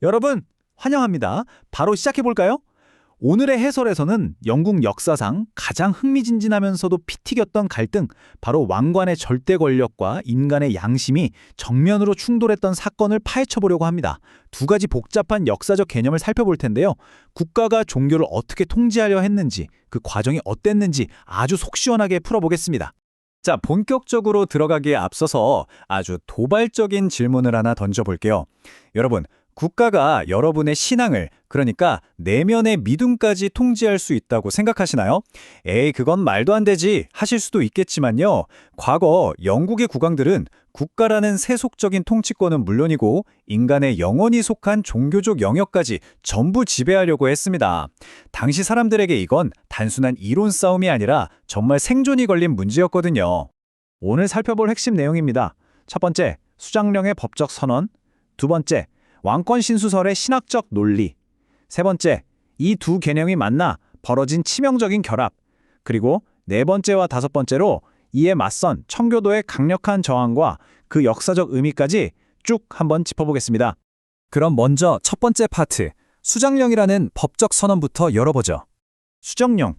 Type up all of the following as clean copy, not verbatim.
여러분, 환영합니다. 바로 시작해볼까요? 오늘의 해설에서는 영국 역사상 가장 흥미진진하면서도 피 튀겼던 갈등, 바로 왕관의 절대 권력과 인간의 양심이 정면으로 충돌했던 사건을 파헤쳐보려고 합니다. 두 가지 복잡한 역사적 개념을 살펴볼 텐데요. 국가가 종교를 어떻게 통제하려 했는지, 그 과정이 어땠는지 아주 속 시원하게 풀어보겠습니다. 자, 본격적으로 들어가기에 앞서서 아주 도발적인 질문을 하나 던져볼게요. 여러분, 국가가 여러분의 신앙을, 그러니까 내면의 믿음까지 통제할 수 있다고 생각하시나요? 에이, 그건 말도 안 되지 하실 수도 있겠지만요. 과거 영국의 국왕들은 국가라는 세속적인 통치권은 물론이고 인간의 영혼이 속한 종교적 영역까지 전부 지배하려고 했습니다. 당시 사람들에게 이건 단순한 이론 싸움이 아니라 정말 생존이 걸린 문제였거든요. 오늘 살펴볼 핵심 내용입니다. 첫 번째, 수장령의 법적 선언. 두 번째, 왕권 신수설의 신학적 논리. 세 번째, 이 두 개념이 만나 벌어진 치명적인 결합. 그리고 네 번째와 다섯 번째로 이에 맞선 청교도의 강력한 저항과 그 역사적 의미까지 쭉 한번 짚어보겠습니다. 그럼 먼저 첫 번째 파트, 수장령이라는 법적 선언부터 열어보죠. 수정령.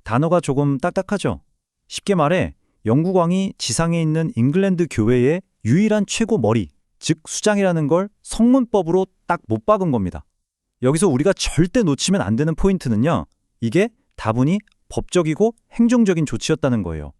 단어가 조금 딱딱하죠. 쉽게 말해 영국 왕이 지상에 있는 잉글랜드 교회의 유일한 최고 머리, 즉 수장이라는 걸 성문법으로 딱 못 박은 겁니다. 여기서 우리가 절대 놓치면 안 되는 포인트는요. 이게 다분히 법적이고 행정적인 조치였다는 거예요.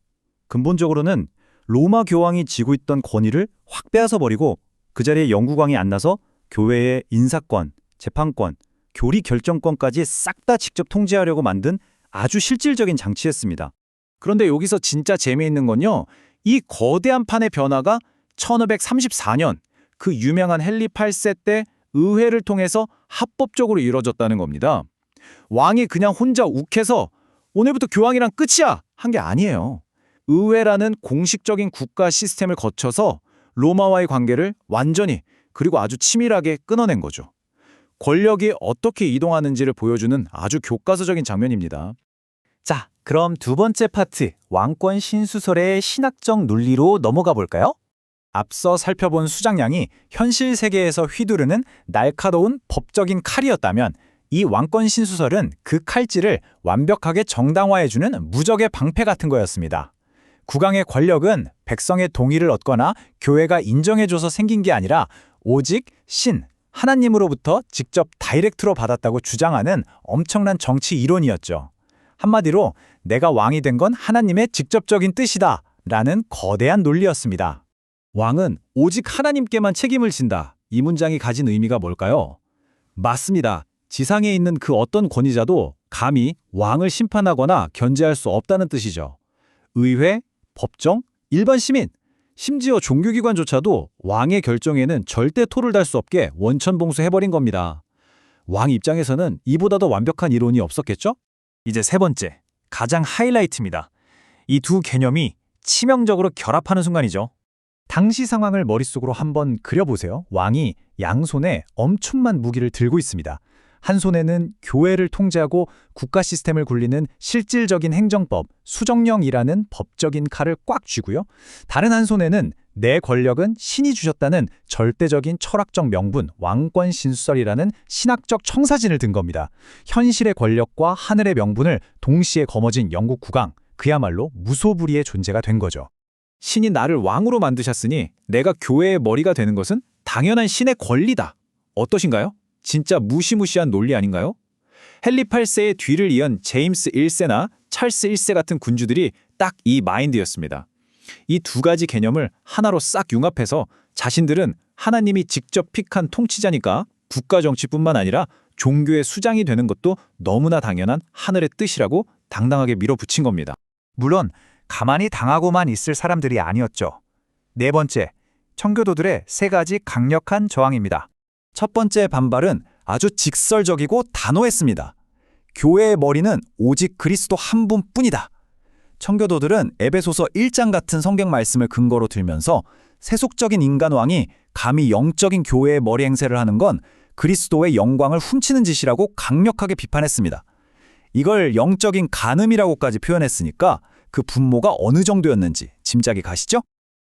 근본적으로는 로마 교황이 쥐고 있던 권위를 확 빼앗아 버리고 그 자리에 영국 왕이 앉아서 교회의 인사권, 재판권, 교리 결정권까지 싹 다 직접 통제하려고 만든 아주 실질적인 장치였습니다. 그런데 여기서 진짜 재미있는 건요. 이 거대한 판의 변화가 1534년 그 유명한 헨리 8세 때 의회를 통해서 합법적으로 이루어졌다는 겁니다. 왕이 그냥 혼자 욱해서 오늘부터 교황이랑 끝이야! 한 게 아니에요. 의회라는 공식적인 국가 시스템을 거쳐서 로마와의 관계를 완전히 그리고 아주 치밀하게 끊어낸 거죠. 권력이 어떻게 이동하는지를 보여주는 아주 교과서적인 장면입니다. 자, 그럼 두 번째 파트, 왕권 신수설의 신학적 논리로 넘어가 볼까요? 앞서 살펴본 수장량이 현실 세계에서 휘두르는 날카로운 법적인 칼이었다면 이 왕권 신수설은 그 칼질을 완벽하게 정당화해주는 무적의 방패 같은 거였습니다. 국왕의 권력은 백성의 동의를 얻거나 교회가 인정해줘서 생긴 게 아니라 오직 신, 하나님으로부터 직접 다이렉트로 받았다고 주장하는 엄청난 정치 이론이었죠. 한마디로 내가 왕이 된 건 하나님의 직접적인 뜻이다 라는 거대한 논리였습니다. 왕은 오직 하나님께만 책임을 진다. 이 문장이 가진 의미가 뭘까요? 맞습니다. 지상에 있는 그 어떤 권위자도 감히 왕을 심판하거나 견제할 수 없다는 뜻이죠. 의회, 법정, 일반 시민, 심지어 종교기관조차도 왕의 결정에는 절대 토를 달 수 없게 원천봉쇄해버린 겁니다. 왕 입장에서는 이보다 더 완벽한 이론이 없었겠죠? 이제 세 번째, 가장 하이라이트입니다. 이 두 개념이 치명적으로 결합하는 순간이죠. 당시 상황을 머릿속으로 한번 그려보세요. 왕이 양손에 엄청난 무기를 들고 있습니다. 한 손에는 교회를 통제하고 국가 시스템을 굴리는 실질적인 행정법, 수정령이라는 법적인 칼을 꽉 쥐고요. 다른 한 손에는 내 권력은 신이 주셨다는 절대적인 철학적 명분, 왕권 신수설이라는 신학적 청사진을 든 겁니다. 현실의 권력과 하늘의 명분을 동시에 거머쥔 영국 국왕, 그야말로 무소불위의 존재가 된 거죠. 신이 나를 왕으로 만드셨으니 내가 교회의 머리가 되는 것은 당연한 신의 권리다. 어떠신가요? 진짜 무시무시한 논리 아닌가요? 헨리 8세의 뒤를 이은 제임스 1세나 찰스 1세 같은 군주들이 딱 이 마인드였습니다. 이 두 가지 개념을 하나로 싹 융합해서 자신들은 하나님이 직접 픽한 통치자니까 국가 정치뿐만 아니라 종교의 수장이 되는 것도 너무나 당연한 하늘의 뜻이라고 당당하게 밀어붙인 겁니다. 물론 가만히 당하고만 있을 사람들이 아니었죠. 네 번째, 청교도들의 세 가지 강력한 저항입니다. 첫 번째 반발은 아주 직설적이고 단호했습니다. 교회의 머리는 오직 그리스도 한 분뿐이다. 청교도들은 에베소서 1장 같은 성경 말씀을 근거로 들면서 세속적인 인간왕이 감히 영적인 교회의 머리 행세를 하는 건 그리스도의 영광을 훔치는 짓이라고 강력하게 비판했습니다. 이걸 영적인 간음이라고까지 표현했으니까 그 분모가 어느 정도였는지 짐작이 가시죠?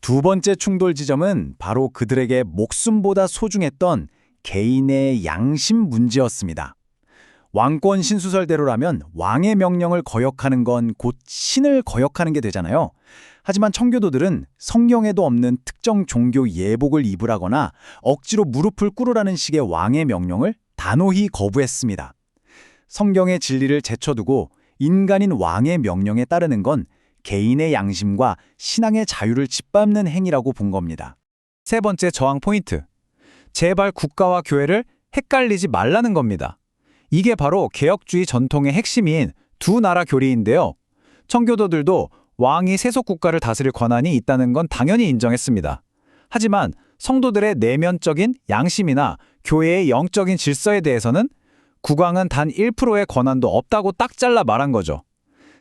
두 번째 충돌 지점은 바로 그들에게 목숨보다 소중했던 개인의 양심 문제였습니다. 왕권 신수설대로라면 왕의 명령을 거역하는 건 곧 신을 거역하는 게 되잖아요. 하지만 청교도들은 성경에도 없는 특정 종교 예복을 입으라거나 억지로 무릎을 꿇으라는 식의 왕의 명령을 단호히 거부했습니다. 성경의 진리를 제쳐두고 인간인 왕의 명령에 따르는 건 개인의 양심과 신앙의 자유를 짓밟는 행위라고 본 겁니다. 세 번째 저항 포인트. 제발 국가와 교회를 헷갈리지 말라는 겁니다. 이게 바로 개혁주의 전통의 핵심인 두 나라 교리인데요. 청교도들도 왕이 세속 국가를 다스릴 권한이 있다는 건 당연히 인정했습니다. 하지만 성도들의 내면적인 양심이나 교회의 영적인 질서에 대해서는 국왕은 단 1%의 권한도 없다고 딱 잘라 말한 거죠.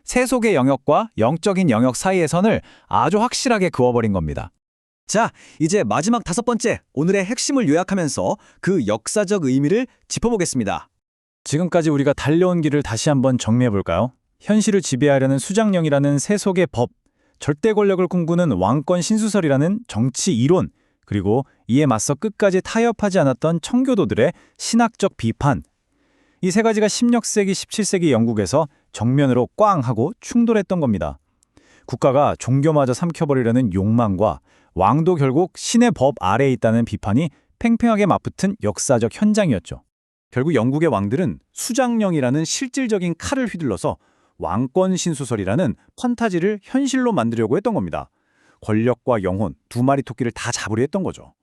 세속의 영역과 영적인 영역 사이의 선을 아주 확실하게 그어버린 겁니다. 자, 이제 마지막 5번째, 오늘의 핵심을 요약하면서 그 역사적 의미를 짚어보겠습니다. 지금까지 우리가 달려온 길을 다시 한번 정리해볼까요? 현실을 지배하려는 수장령이라는 세속의 법, 절대 권력을 꿈꾸는 왕권 신수설이라는 정치 이론, 그리고 이에 맞서 끝까지 타협하지 않았던 청교도들의 신학적 비판. 이 세 가지가 16세기, 17세기 영국에서 정면으로 꽝 하고 충돌했던 겁니다. 국가가 종교마저 삼켜버리려는 욕망과 왕도 결국 신의 법 아래에 있다는 비판이 팽팽하게 맞붙은 역사적 현장이었죠. 결국 영국의 왕들은 수장령이라는 실질적인 칼을 휘둘러서 왕권 신수설이라는 판타지를 현실로 만들려고 했던 겁니다. 권력과 영혼, 두 마리 토끼를 다 잡으려 했던 거죠.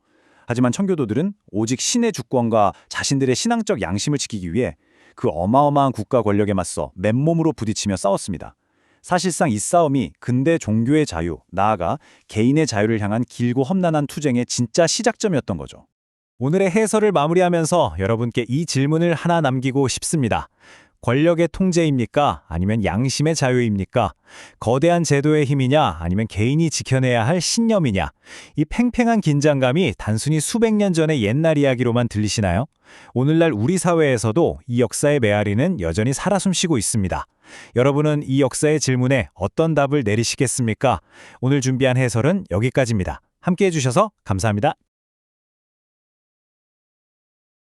하지만 청교도들은 오직 신의 주권과 자신들의 신앙적 양심을 지키기 위해 그 어마어마한 국가 권력에 맞서 맨몸으로 부딪히며 싸웠습니다. 사실상 이 싸움이 근대 종교의 자유, 나아가 개인의 자유를 향한 길고 험난한 투쟁의 진짜 시작점이었던 거죠. 오늘의 해설을 마무리하면서 여러분께 이 질문을 하나 남기고 싶습니다. 권력의 통제입니까? 아니면 양심의 자유입니까? 거대한 제도의 힘이냐? 아니면 개인이 지켜내야 할 신념이냐? 이 팽팽한 긴장감이 단순히 수백 년 전의 옛날 이야기로만 들리시나요? 오늘날 우리 사회에서도 이 역사의 메아리는 여전히 살아 숨쉬고 있습니다. 여러분은 이 역사의 질문에 어떤 답을 내리시겠습니까? 오늘 준비한 해설은 여기까지입니다. 함께해 주셔서 감사합니다.